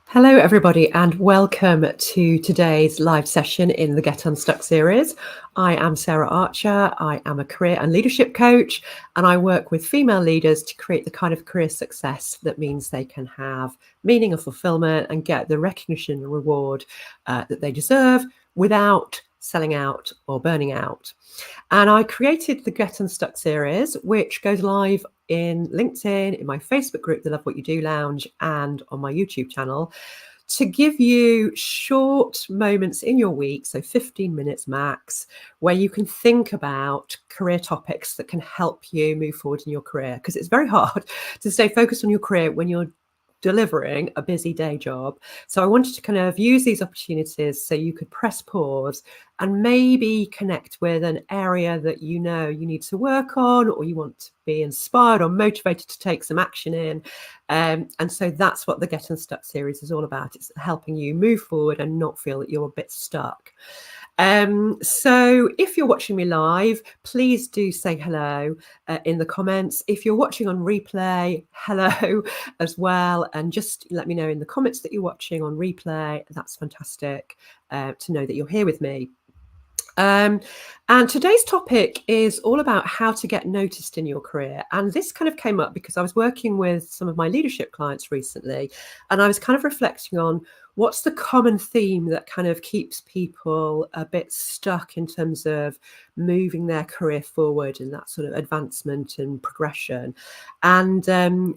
Hello, everybody, and welcome to today's live session in the Get Unstuck series. I am Sarah Archer. I am a career and leadership coach, and I work with female leaders to create the kind of career success that means they can have meaning and fulfillment and get the recognition and reward that they deserve without selling out or burning out. And I created the Get Unstuck series, which goes live in LinkedIn, in my Facebook group, the Love What You Do Lounge, and on my YouTube channel, to give you short moments in your week, so 15 minutes max, where you can think about career topics that can help you move forward in your career. Because it's very hard to stay focused on your career when you're delivering a busy day job. So I wanted to kind of use these opportunities so you could press pause and maybe connect with an area that you know you need to work on, or you want to be inspired or motivated to take some action in. And so that's what the Get Unstuck series is all about. It's helping you move forward and not feel that you're a bit stuck. So if you're watching me live, please do say hello in the comments. If you're watching on replay, hello as well. And just let me know in the comments that you're watching on replay. That's fantastic to know that you're here with me. And today's topic is all about how to get noticed in your career. And this kind of came up because I was working with some of my leadership clients recently, and I was kind of reflecting on what's the common theme that kind of keeps people a bit stuck in terms of moving their career forward and that sort of advancement and progression. And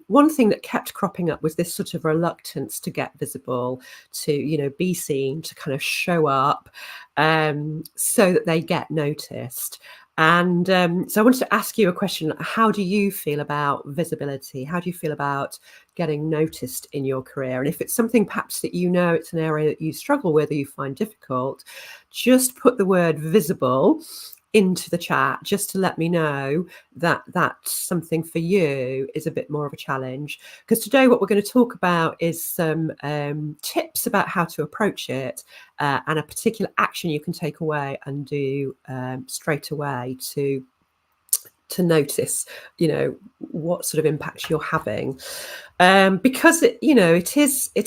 one thing that kept cropping up was this sort of reluctance to get visible, to, be seen, to kind of show up so that they get noticed. And so I wanted to ask you a question. How do you feel about visibility? How do you feel about getting noticed in your career? And if it's something perhaps that you know it's an area that you struggle with or you find difficult, just put the word visible into the chat just to let me know that that's something for you is a bit more of a challenge. Because today what we're going to talk about is some tips about how to approach it and a particular action you can take away and do straight away to notice, what sort of impact you're having. Because it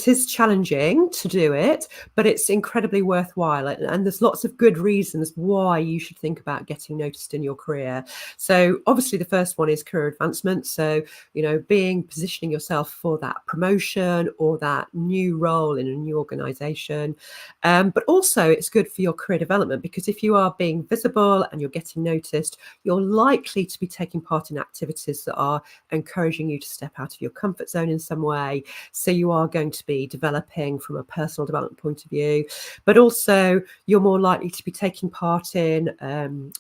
is challenging to do it, but it's incredibly worthwhile, and there's lots of good reasons why you should think about getting noticed in your career. So obviously the first one is career advancement. So positioning yourself for that promotion or that new role in a new organization, but also it's good for your career development, because if you are being visible and you're getting noticed, you're likely to be taking part in activities that are encouraging you to step out of your comfort zone in some way. So you are going to be developing from a personal development point of view, but also you're more likely to be taking part in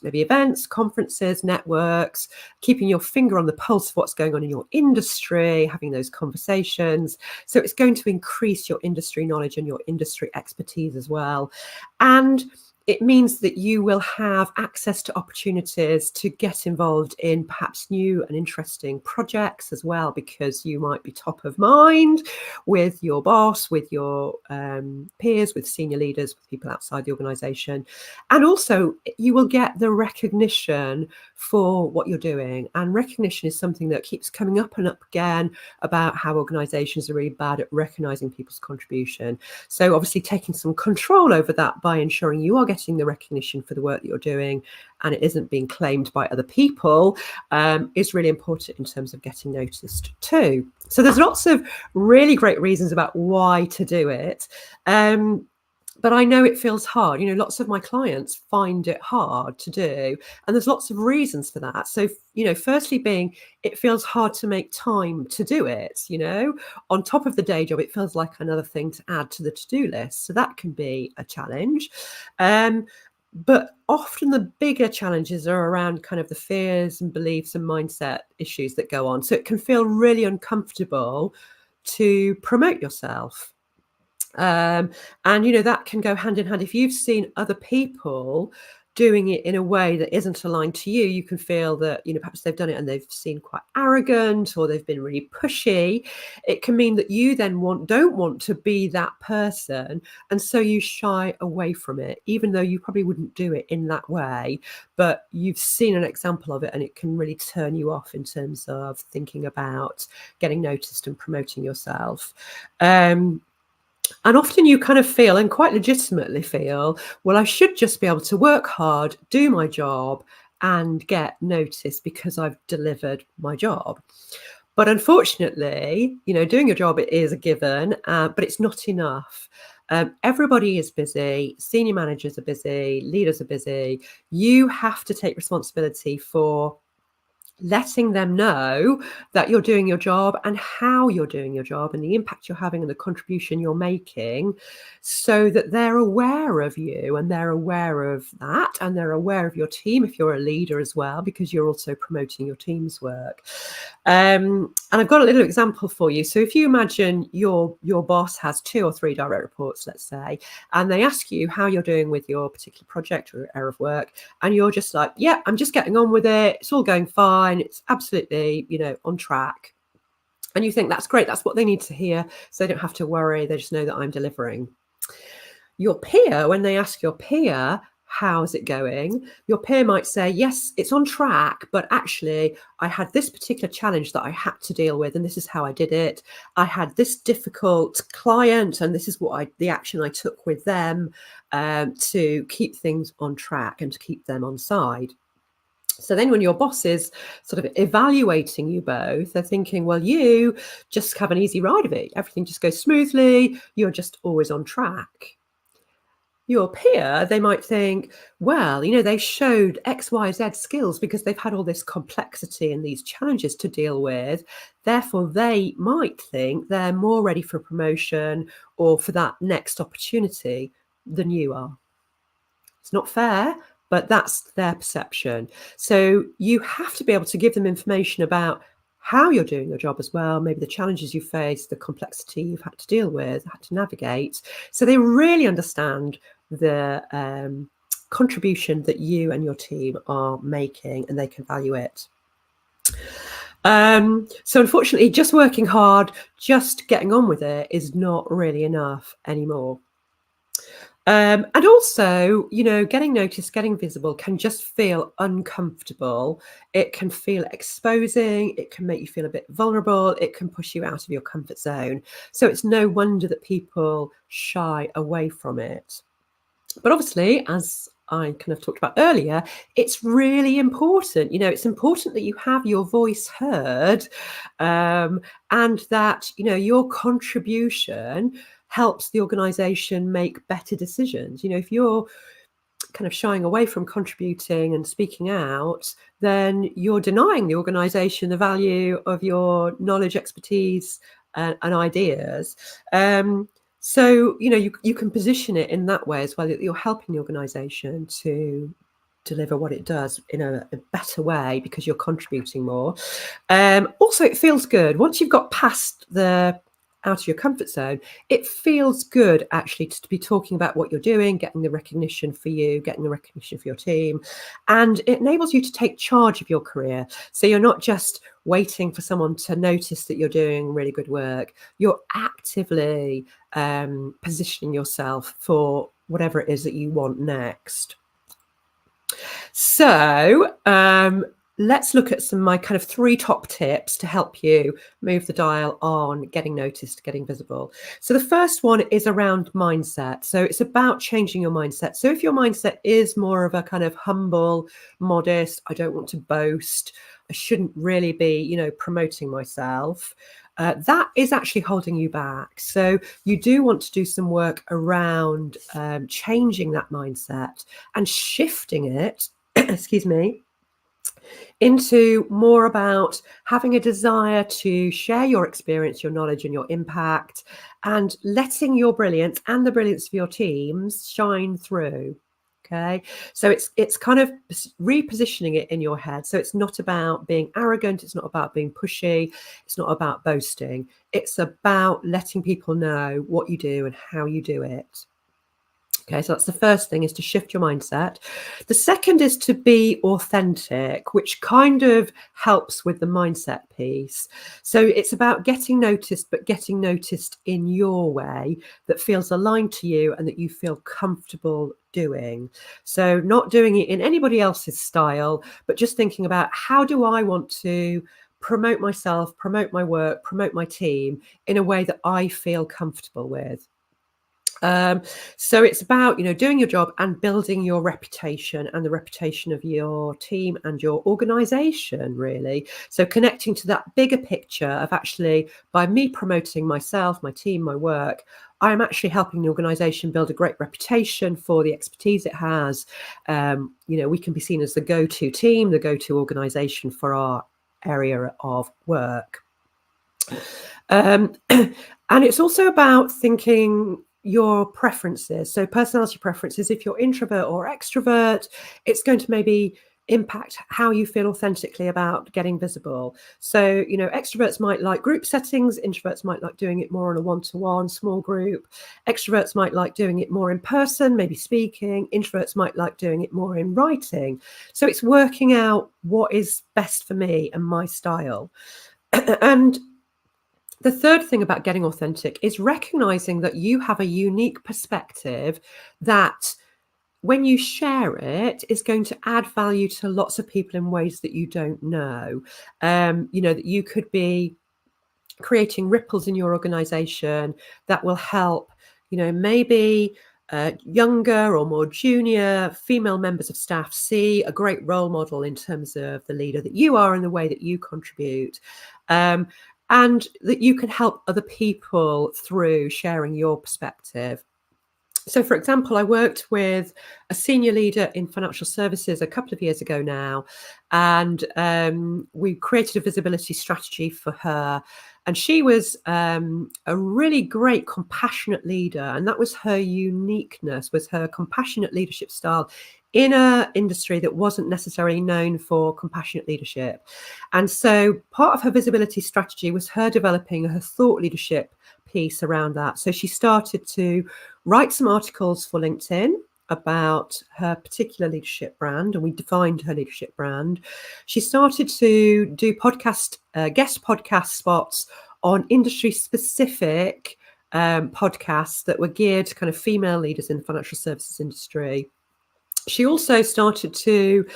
maybe events, conferences, networks, keeping your finger on the pulse of what's going on in your industry, having those conversations. So it's going to increase your industry knowledge and your industry expertise as well. And it means that you will have access to opportunities to get involved in perhaps new and interesting projects as well, because you might be top of mind with your boss, with your peers, with senior leaders, with people outside the organization. And also you will get the recognition for what you're doing. And recognition is something that keeps coming up and up again about how organizations are really bad at recognizing people's contribution. So obviously taking some control over that by ensuring you are getting the recognition for the work that you're doing and it isn't being claimed by other people is really important in terms of getting noticed too. So there's lots of really great reasons about why to do it. But I know it feels hard. Lots of my clients find it hard to do. And there's lots of reasons for that. So, firstly being, it feels hard to make time to do it. On top of the day job, it feels like another thing to add to the to-do list. So that can be a challenge. But often the bigger challenges are around kind of the fears and beliefs and mindset issues that go on. So it can feel really uncomfortable to promote yourself. And that can go hand in hand. If you've seen other people doing it in a way that isn't aligned to you, you can feel that, perhaps they've done it and they've seemed quite arrogant, or they've been really pushy. It can mean that you then don't want to be that person. And so you shy away from it, even though you probably wouldn't do it in that way. But you've seen an example of it, and it can really turn you off in terms of thinking about getting noticed and promoting yourself. And often you kind of feel, and quite legitimately feel, well, I should just be able to work hard, do my job, and get noticed because I've delivered my job. But unfortunately, doing your job is a given, but it's not enough. Everybody is busy. Senior managers are busy. Leaders are busy. You have to take responsibility for letting them know that you're doing your job and how you're doing your job and the impact you're having and the contribution you're making, so that they're aware of you and they're aware of that, and they're aware of your team if you're a leader as well, because you're also promoting your team's work. And I've got a little example for you. So if you imagine your boss has 2 or 3 direct reports, let's say, and they ask you how you're doing with your particular project or area of work, and you're just like, yeah, I'm just getting on with it. It's all going fine. It's absolutely, on track. And you think that's great. That's what they need to hear. So they don't have to worry. They just know that I'm delivering. Your peer, when they ask your peer, how's it going? Your peer might say, yes, it's on track, but actually I had this particular challenge that I had to deal with, and this is how I did it. I had this difficult client, and this is the action I took with them to keep things on track and to keep them on side. So then when your boss is sort of evaluating you both, they're thinking, well, you just have an easy ride of it. Everything just goes smoothly. You're just always on track. Your peer, they might think, well, they showed X, Y, Z skills because they've had all this complexity and these challenges to deal with. Therefore, they might think they're more ready for promotion or for that next opportunity than you are. It's not fair, but that's their perception. So you have to be able to give them information about how you're doing your job as well, maybe the challenges you face, the complexity you've had to deal with, had to navigate, so they really understand the contribution that you and your team are making, and they can value it. So unfortunately, just working hard, just getting on with it is not really enough anymore. And also, getting noticed, getting visible can just feel uncomfortable. It can feel exposing. It can make you feel a bit vulnerable. It can push you out of your comfort zone. So it's no wonder that people shy away from it. But obviously, as I kind of talked about earlier, it's really important. It's important that you have your voice heard, and that, your contribution helps the organization make better decisions. If you're kind of shying away from contributing and speaking out, then you're denying the organization the value of your knowledge, expertise, and ideas. So, you can position it in that way as well, that you're helping the organisation to deliver what it does in a better way because you're contributing more. Also, it feels good. Once you've got past out of your comfort zone, it feels good actually to be talking about what you're doing, getting the recognition for you, getting the recognition for your team. And it enables you to take charge of your career. So you're not just waiting for someone to notice that you're doing really good work. You're actively positioning yourself for whatever it is that you want next. So let's look at my kind of 3 top tips to help you move the dial on getting noticed, getting visible. So the first one is around mindset. So it's about changing your mindset. So if your mindset is more of a kind of humble, modest, I don't want to boast, I shouldn't really be, promoting myself, that is actually holding you back. So you do want to do some work around changing that mindset and shifting it, excuse me, into more about having a desire to share your experience, your knowledge, and your impact, and letting your brilliance and the brilliance of your teams shine through. Okay, so it's kind of repositioning it in your head. So it's not about being arrogant. It's not about being pushy. It's not about boasting. It's about letting people know what you do and how you do it. Okay, so that's the first thing, is to shift your mindset. The second is to be authentic, which kind of helps with the mindset piece. So it's about getting noticed, but getting noticed in your way that feels aligned to you and that you feel comfortable doing. So not doing it in anybody else's style, but just thinking about, how do I want to promote myself, promote my work, promote my team in a way that I feel comfortable with. So it's about, doing your job and building your reputation and the reputation of your team and your organization, really. So connecting to that bigger picture of, actually, by me promoting myself, my team, my work, I am actually helping the organization build a great reputation for the expertise it has. We can be seen as the go-to team, the go-to organization for our area of work. And it's also about thinking your preferences. So personality preferences, if you're introvert or extrovert, it's going to maybe impact how you feel authentically about getting visible. So, extroverts might like group settings, introverts might like doing it more on a one-to-one small group. Extroverts might like doing it more in person, maybe speaking. Introverts might like doing it more in writing. So it's working out what is best for me and my style. And the third thing about getting authentic is recognizing that you have a unique perspective that, when you share it, is going to add value to lots of people in ways that you don't know. That you could be creating ripples in your organization that will help, maybe younger or more junior female members of staff see a great role model in terms of the leader that you are and the way that you contribute. And that you can help other people through sharing your perspective. So, for example, I worked with a senior leader in financial services a couple of years ago now, and we created a visibility strategy for her. And she was a really great, compassionate leader, and that was her uniqueness, was her compassionate leadership style in an industry that wasn't necessarily known for compassionate leadership. And so part of her visibility strategy was her developing her thought leadership piece around that. So she started to write some articles for LinkedIn about her particular leadership brand, and we defined her leadership brand. She started to do guest podcast spots on industry specific podcasts that were geared to kind of female leaders in the financial services industry. She also started to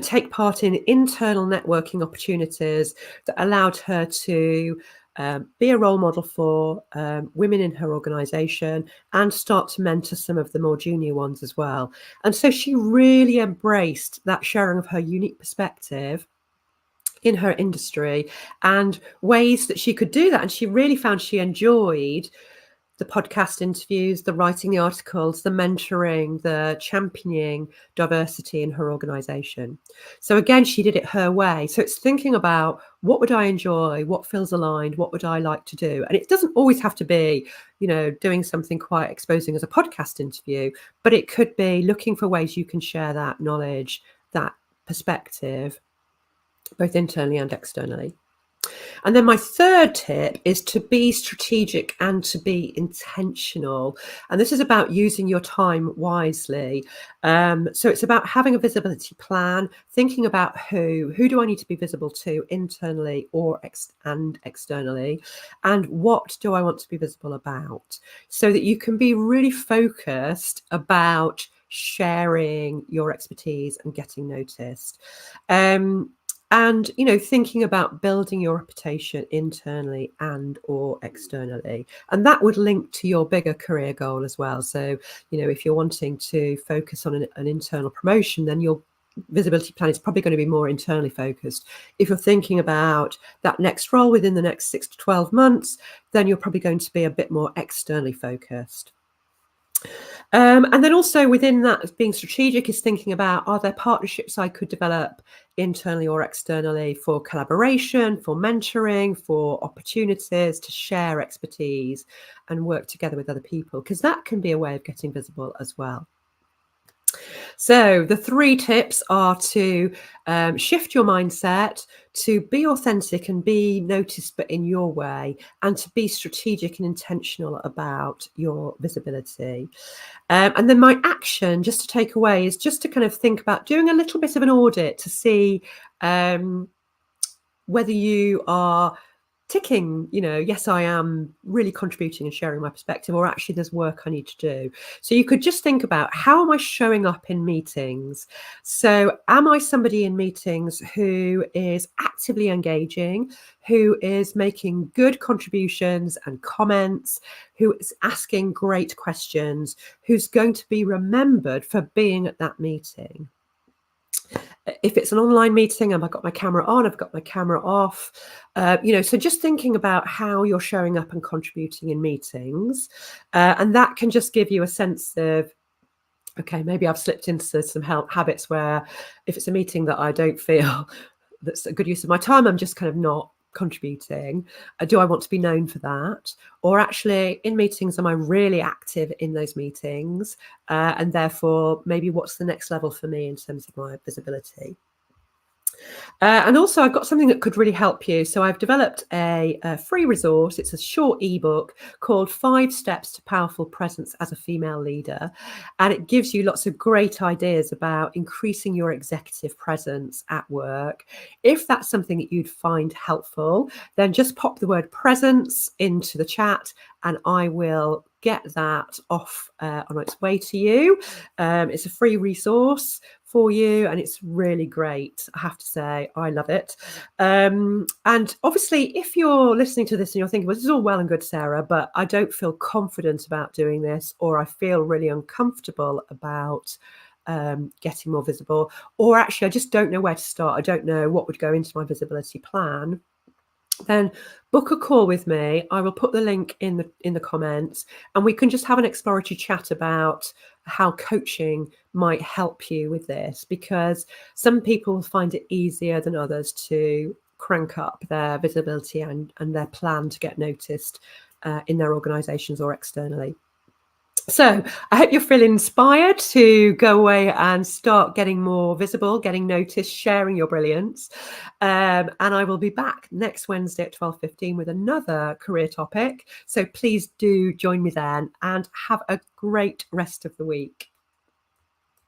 take part in internal networking opportunities that allowed her to be a role model for women in her organization and start to mentor some of the more junior ones as well. And so she really embraced that sharing of her unique perspective in her industry and ways that she could do that. And she really found she enjoyed the podcast interviews, the writing the articles, the mentoring, the championing diversity in her organization. So again, she did it her way. So it's thinking about, what would I enjoy? What feels aligned? What would I like to do? And it doesn't always have to be, doing something quite exposing as a podcast interview, but it could be looking for ways you can share that knowledge, that perspective, both internally and externally. And then my third tip is to be strategic and to be intentional. And this is about using your time wisely. So it's about having a visibility plan, thinking about who do I need to be visible to internally or externally, and what do I want to be visible about, so that you can be really focused about sharing your expertise and getting noticed. And, thinking about building your reputation internally and or externally. And that would link to your bigger career goal as well. So, if you're wanting to focus on an internal promotion, then your visibility plan is probably going to be more internally focused. If you're thinking about that next role within the next 6 to 12 months, then you're probably going to be a bit more externally focused. And then also within that, being strategic is thinking about, are there partnerships I could develop internally or externally for collaboration, for mentoring, for opportunities to share expertise and work together with other people? Because that can be a way of getting visible as well. So the 3 tips are to shift your mindset, to be authentic and be noticed, but in your way, and to be strategic and intentional about your visibility. And then my action, just to take away, is just to kind of think about doing a little bit of an audit to see whether you are ticking, yes, I am really contributing and sharing my perspective, or actually there's work I need to do. So you could just think about, how am I showing up in meetings? So am I somebody in meetings who is actively engaging, who is making good contributions and comments, who is asking great questions, who's going to be remembered for being at that meeting? If it's an online meeting, have I got my camera on? I've got my camera off. So just thinking about how you're showing up and contributing in meetings, and that can just give you a sense of, okay, maybe I've slipped into some habits where, if it's a meeting that I don't feel that's a good use of my time, I'm just kind of not contributing. Do I want to be known for that? Or actually, in meetings, am I really active in those meetings? And therefore, maybe what's the next level for me in terms of my visibility? And also, I've got something that could really help you. So I've developed a free resource. It's a short ebook called 5 Steps to Powerful Presence as a Female Leader. And it gives you lots of great ideas about increasing your executive presence at work. If that's something that you'd find helpful, then just pop the word presence into the chat and I will get that off on its way to you. It's a free resource for you, and it's really great. I have to say, I love it. And obviously, if you're listening to this and you're thinking, well, this is all well and good, Sarah, but I don't feel confident about doing this, or I feel really uncomfortable about getting more visible, or actually I just don't know where to start, I don't know what would go into my visibility plan, then book a call with me. I will put the link in the comments, and we can just have an exploratory chat about how coaching might help you with this, because some people find it easier than others to crank up their visibility and their plan to get noticed in their organizations or externally. So I hope you're feeling inspired to go away and start getting more visible, getting noticed, sharing your brilliance. And I will be back next Wednesday at 12:15 with another career topic. So please do join me then, and have a great rest of the week.